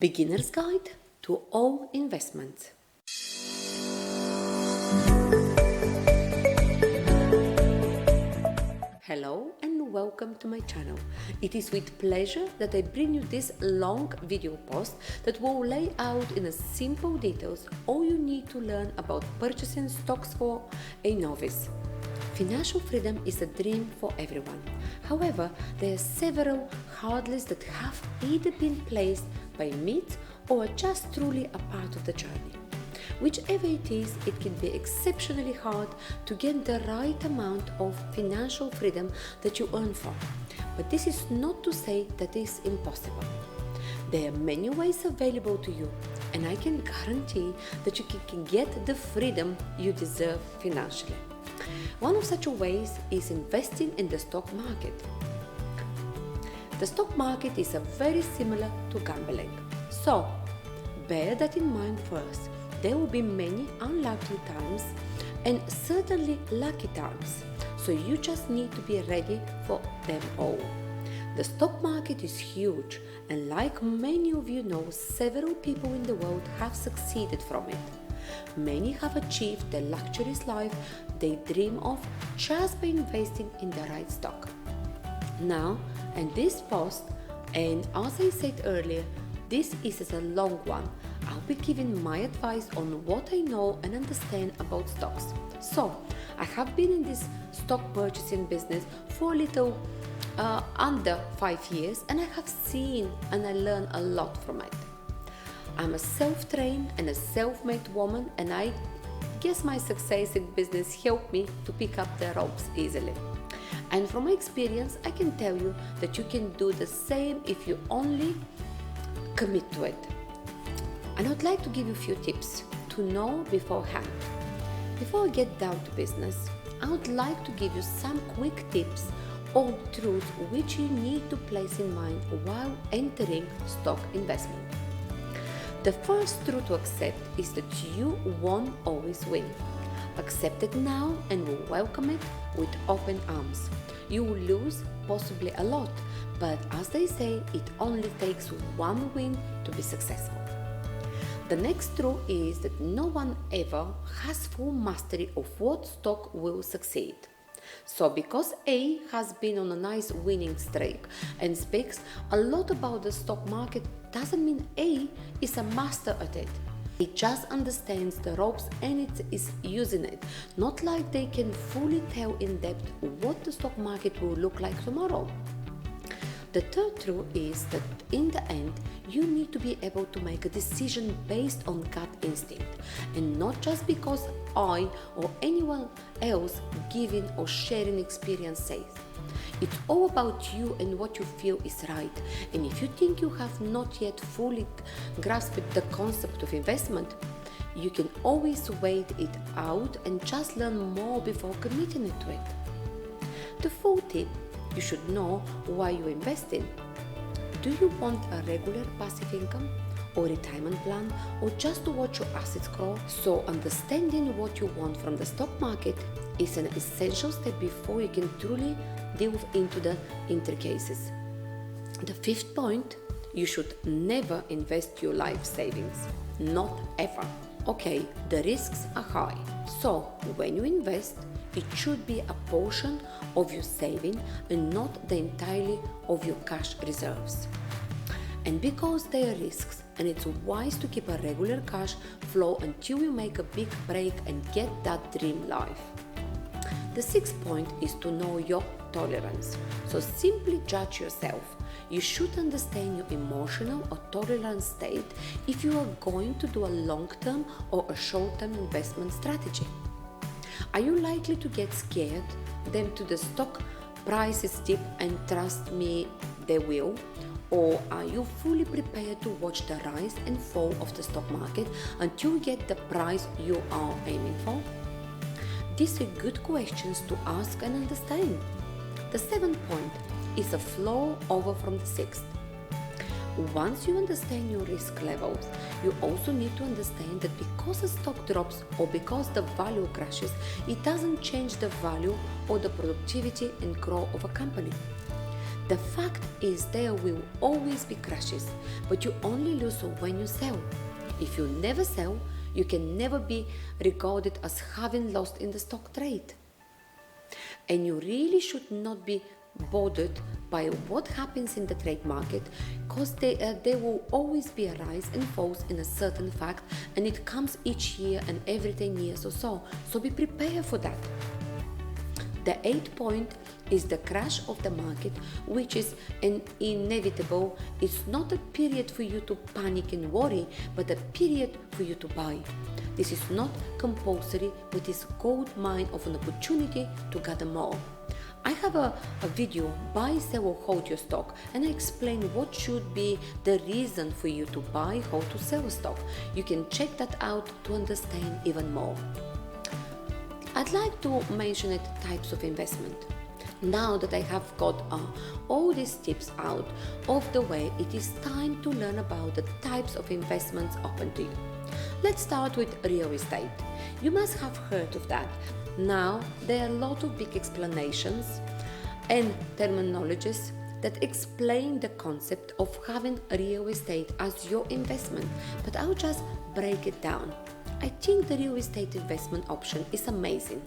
Beginner's Guide to All Investments. Hello and welcome to my channel. It is with pleasure that I bring you this long video post that will lay out in a simple details all you need to learn about purchasing stocks for a novice. Financial freedom is a dream for everyone. However, there are several hurdles that have either been placed by myth or are just truly a part of the journey. Whichever it is, it can be exceptionally hard to get the right amount of financial freedom that you earn for. But this is not to say that it is impossible. There are many ways available to you, and I can guarantee that you can get the freedom you deserve financially. One of such ways is investing in the stock market. The stock market is very similar to gambling. So, bear that in mind first. There will be many unlucky times and certainly lucky times. So you just need to be ready for them all. The stock market is huge, and like many of you know, several people in the world have succeeded from it. Many have achieved the luxurious life they dream of just by investing in the right stock. Now, in this post, and as I said earlier, this is a long one. I'll be giving my advice on what I know and understand about stocks. So, I have been in this stock purchasing business for a little under 5 years, and I have seen and I learned a lot from it. I'm a self-trained and a self-made woman, and I guess my success in business helped me to pick up the ropes easily. And from my experience, I can tell you that you can do the same if you only commit to it. And I would like to give you a few tips to know beforehand. Before I get down to business, I would like to give you some quick tips or truths which you need to place in mind while entering stock investment. The first truth to accept is that you won't always win. Accept it now and will welcome it with open arms. You will lose possibly a lot, but as they say, it only takes one win to be successful. The next truth is that no one ever has full mastery of what stock will succeed. So because A has been on a nice winning streak and speaks a lot about the stock market doesn't mean A is a master at it. It just understands the ropes and it is using it, not like they can fully tell in depth what the stock market will look like tomorrow. The third truth is that in the end, you need to be able to make a decision based on gut instinct and not just because I or anyone else giving or sharing experience says. It's all about you and what you feel is right. And if you think you have not yet fully grasped the concept of investment, you can always wait it out and just learn more before committing to it. The fourth tip, you should know why you invest in. Do you want a regular passive income or retirement plan or just to watch your assets grow? So understanding what you want from the stock market is an essential step before you can truly delve into the intricacies. The fifth point, you should never invest your life savings. Not ever. Okay, the risks are high. So when you invest, it should be a portion of your saving and not the entirety of your cash reserves. And because there are risks, and it's wise to keep a regular cash flow until you make a big break and get that dream life. The sixth point is to know your tolerance. So simply judge yourself. You should understand your emotional or tolerance state if you are going to do a long-term or a short-term investment strategy. Are you likely to get scared then to the stock prices dip and trust me, they will? Or are you fully prepared to watch the rise and fall of the stock market until you get the price you are aiming for? These are good questions to ask and understand. The seventh point is a flow over from the sixth. Once you understand your risk levels, you also need to understand that because a stock drops or because the value crashes, it doesn't change the value or the productivity and growth of a company. The fact is there will always be crashes, but you only lose when you sell. If you never sell, you can never be regarded as having lost in the stock trade. And you really should not be bothered by what happens in the trade market, because there will always be a rise and falls in a certain fact, and it comes each year and every 10 years or so. So be prepared for that. The 8th point is the crash of the market, which is inevitable. It's not a period for you to panic and worry, but a period for you to buy. This is not compulsory, but it's a gold mine of an opportunity to gather more. I have a video, buy, sell or hold your stock, and I explain what should be the reason for you to buy, hold, to sell a stock. You can check that out to understand even more. I'd like to mention the types of investment. Now that I have got all these tips out of the way, it is time to learn about the types of investments open to you. Let's start with real estate. You must have heard of that. Now, there are a lot of big explanations and terminologies that explain the concept of having real estate as your investment, but I'll just break it down. I think the real estate investment option is amazing.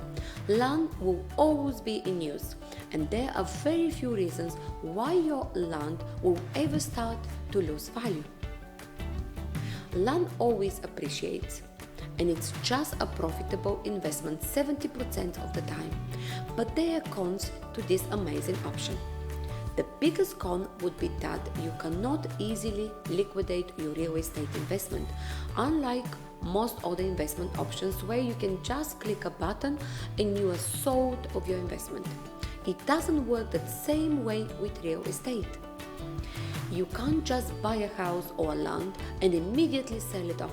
Land will always be in use, and there are very few reasons why your land will ever start to lose value. Land always appreciates, and it's just a profitable investment 70% of the time. But there are cons to this amazing option. The biggest con would be that you cannot easily liquidate your real estate investment, unlike most other investment options where you can just click a button and you are sold of your investment. It doesn't work the same way with real estate. You can't just buy a house or a land and immediately sell it off.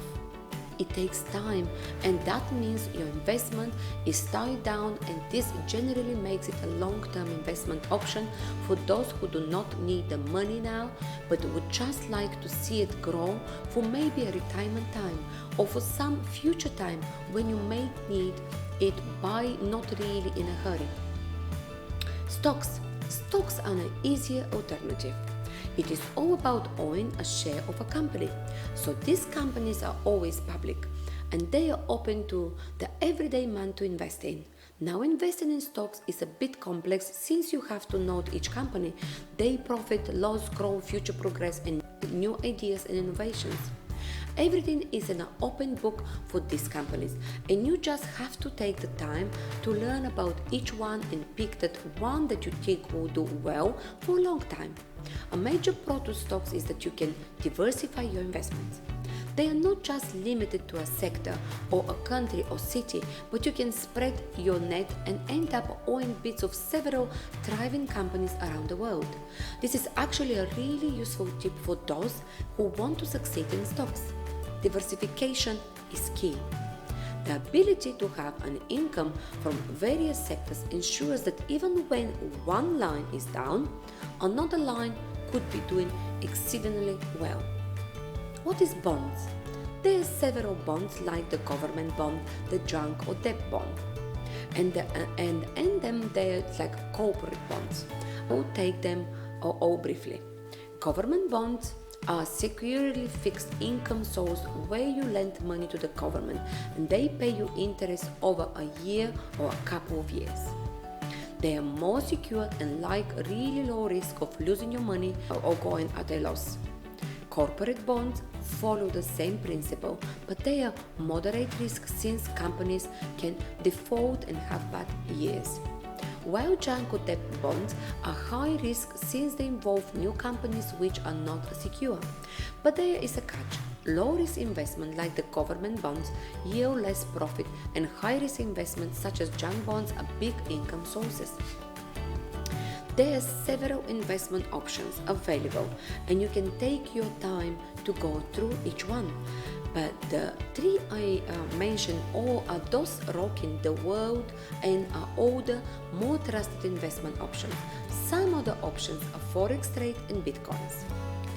It takes time, and that means your investment is tied down, and this generally makes it a long-term investment option for those who do not need the money now but would just like to see it grow for maybe a retirement time or for some future time when you may need it by not really in a hurry. Stocks are an easier alternative. It is all about owning a share of a company. So these companies are always public, and they are open to the everyday man to invest in. Now, investing in stocks is a bit complex since you have to note each company, their profit, loss, growth, future progress, and new ideas and innovations. Everything is an open book for these companies, and you just have to take the time to learn about each one and pick that one that you think will do well for a long time. A major pro to stocks is that you can diversify your investments. They are not just limited to a sector or a country or city, but you can spread your net and end up owning bits of several thriving companies around the world. This is actually a really useful tip for those who want to succeed in stocks. Diversification is key. The ability to have an income from various sectors ensures that even when one line is down, another line could be doing exceedingly well. What is bonds? There are several bonds like the government bond, the junk or debt bond, and them there like corporate bonds. I will take them all briefly. Government bonds are securely fixed income source where you lend money to the government and they pay you interest over a year or a couple of years. They are more secure and like really low risk of losing your money or going at a loss. Corporate bonds follow the same principle, but they are moderate risk since companies can default and have bad years. While junk or debt bonds are high risk since they involve new companies which are not secure. But there is a catch. Low risk investment like the government bonds yield less profit, and high risk investments such as junk bonds are big income sources. There are several investment options available, and you can take your time to go through each one. But the three I mentioned all are those rocking the world and are older, more trusted investment options. Some other options are forex trade and bitcoins.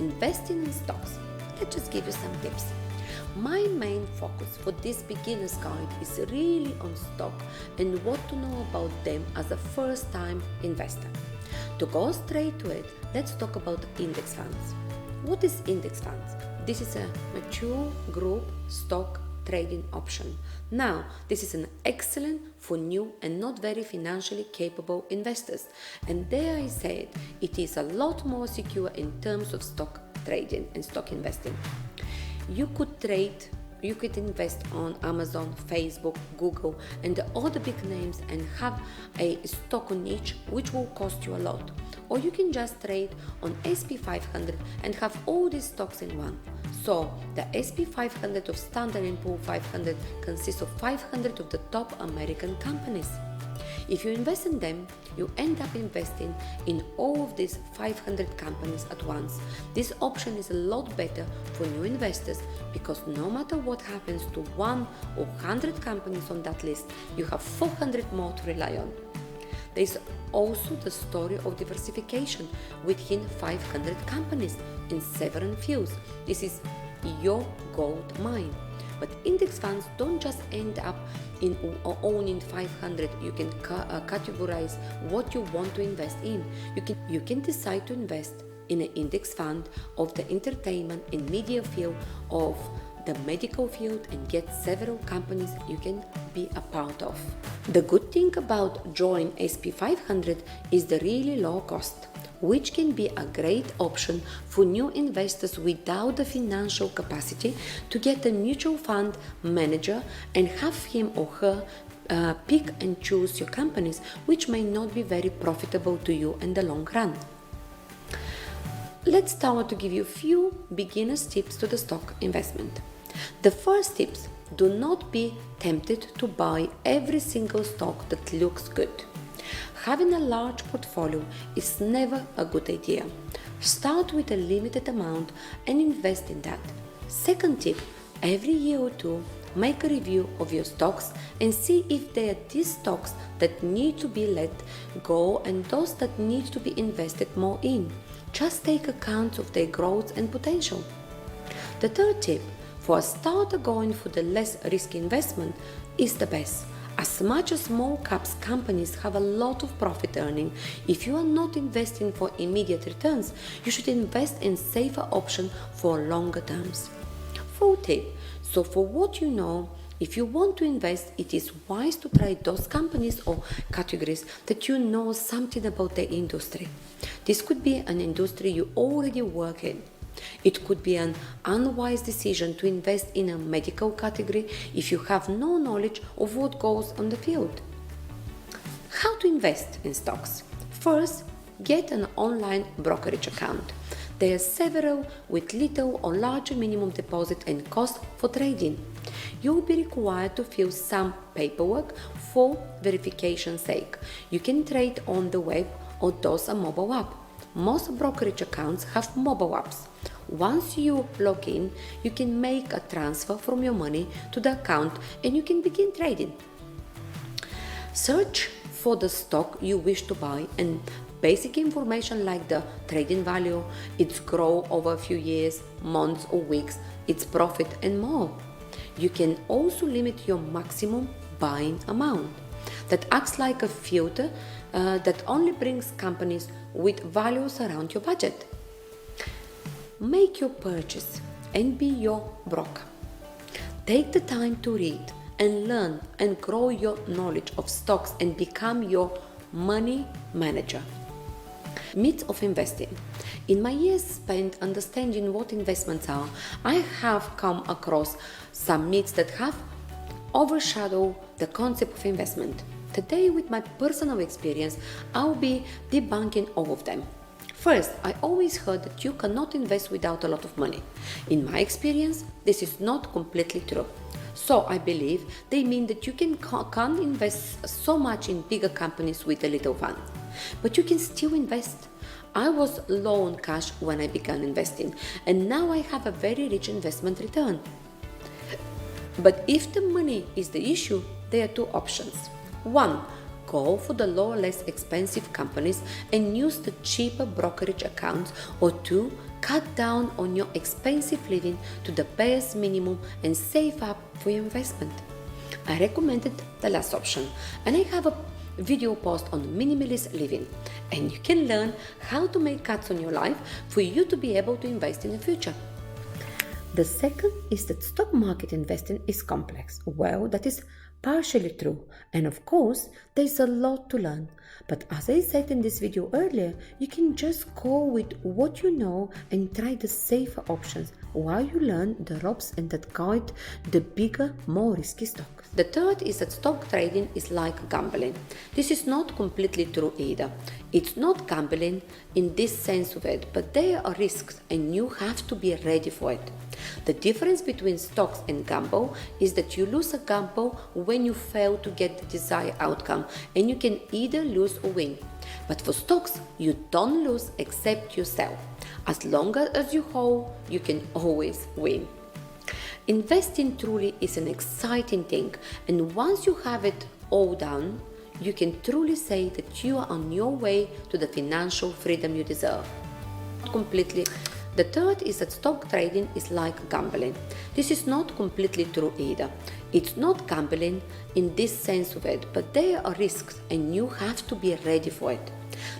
Investing in stocks. Let's just give you some tips. My main focus for this beginner's guide is really on stock and what to know about them as a first-time investor. To go straight to it, let's talk about index funds. What is index funds? This is a mature group stock trading option. Now, this is an excellent for new and not very financially capable investors. And dare I say it is a lot more secure in terms of stock trading and stock investing. You could invest on Amazon, Facebook, Google, and the other big names and have a stock on each, which will cost you a lot. Or you can just trade on SP 500 and have all these stocks in one. So the SP 500 of Standard & Poor's 500 consists of 500 of the top American companies. If you invest in them, you end up investing in all of these 500 companies at once. This option is a lot better for new investors because no matter what happens to 1 or 100 companies on that list, you have 400 more to rely on. There is also the story of diversification within 500 companies in several fields. This is your gold mine. But index funds don't just end up in owning 500. You can categorize what you want to invest in. You can decide to invest in an index fund of the entertainment and media field, of the medical field, and get several companies you can be a part of. The good thing about joining SP 500 is the really low cost, which can be a great option for new investors without the financial capacity to get a mutual fund manager and have him or her pick and choose your companies, which may not be very profitable to you in the long run. Let's start to give you a few beginner's tips to the stock investment. The first tips: do not be tempted to buy every single stock that looks good. Having a large portfolio is never a good idea. Start with a limited amount and invest in that. Second tip: every year or two, make a review of your stocks and see if there are these stocks that need to be let go and those that need to be invested more in. Just take account of their growth and potential. The third tip: for a starter, going for the less risky investment is the best. As much as small caps companies have a lot of profit earning, if you are not investing for immediate returns, you should invest in safer option for longer terms. Fourth tip: so for what you know, if you want to invest, it is wise to try those companies or categories that you know something about the industry. This could be an industry you already work in. It could be an unwise decision to invest in a medical category if you have no knowledge of what goes on the field. How to invest in stocks? First, get an online brokerage account. There are several with little or larger minimum deposit and cost for trading. You will be required to fill some paperwork for verification's sake. You can trade on the web or those a mobile app. Most brokerage accounts have mobile apps. Once you log in, you can make a transfer from your money to the account and you can begin trading. Search for the stock you wish to buy and basic information like the trading value, its growth over a few years, months or weeks, its profit and more. You can also limit your maximum buying amount. That acts like a filter that only brings companies with values around your budget. Make your purchase and be your broker. Take the time to read and learn and grow your knowledge of stocks and become your money manager. Myths of investing. In my years spent understanding what investments are, I have come across some myths that have overshadowed the concept of investment. Today, with my personal experience, I'll be debunking all of them. First, I always heard that you cannot invest without a lot of money. In my experience, this is not completely true. So I believe they mean that you can't invest so much in bigger companies with a little fund. But you can still invest. I was low on cash when I began investing, and now I have a very rich investment return. But if the money is the issue, there are two options. One, go for the lower, less expensive companies and use the cheaper brokerage accounts. Or two, cut down on your expensive living to the barest minimum and save up for your investment. I recommended the last option, and I have a video post on minimalist living, and you can learn how to make cuts on your life for you to be able to invest in the future. The second is that stock market investing is complex. Well, that is partially true, and of course there's a lot to learn, but as I said in this video earlier, you can just go with what you know and try the safer options while you learn the ropes and that guide the bigger, more risky stocks. The third is that stock trading is like gambling. This is not completely true either. It's not gambling in this sense of it, but there are risks and you have to be ready for it. The difference between stocks and gamble is that you lose a gamble when you fail to get the desired outcome, and you can either lose or win. But for stocks, you don't lose except you sell. As long as you hold, you can always win. Investing truly is an exciting thing, and once you have it all done, you can truly say that you are on your way to the financial freedom you deserve. Completely. The third is that stock trading is like gambling. This is not completely true either. It's not gambling in this sense of it, but there are risks and you have to be ready for it.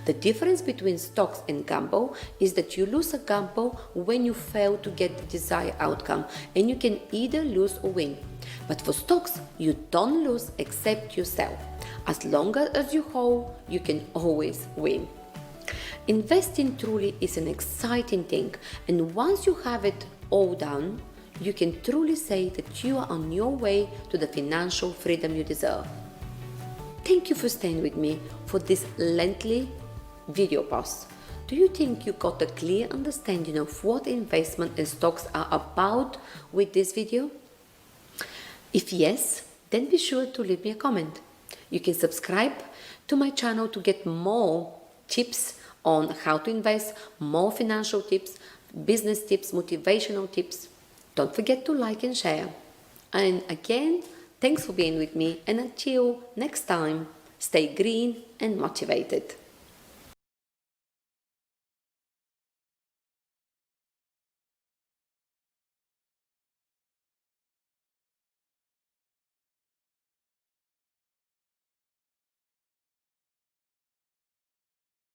The difference between stocks and gamble is that you lose a gamble when you fail to get the desired outcome, and you can either lose or win. But for stocks, you don't lose except you sell. As long as you hold, you can always win. Investing truly is an exciting thing, and once you have it all done, you can truly say that you are on your way to the financial freedom you deserve. Thank you for staying with me for this lengthy video post. Do you think you got a clear understanding of what investment and stocks are about with this video? If yes, then be sure to leave me a comment. You can subscribe to my channel to get more tips on how to invest, more financial tips, business tips, motivational tips. Don't forget to like and share. And again, thanks for being with me, and until next time, stay green and motivated.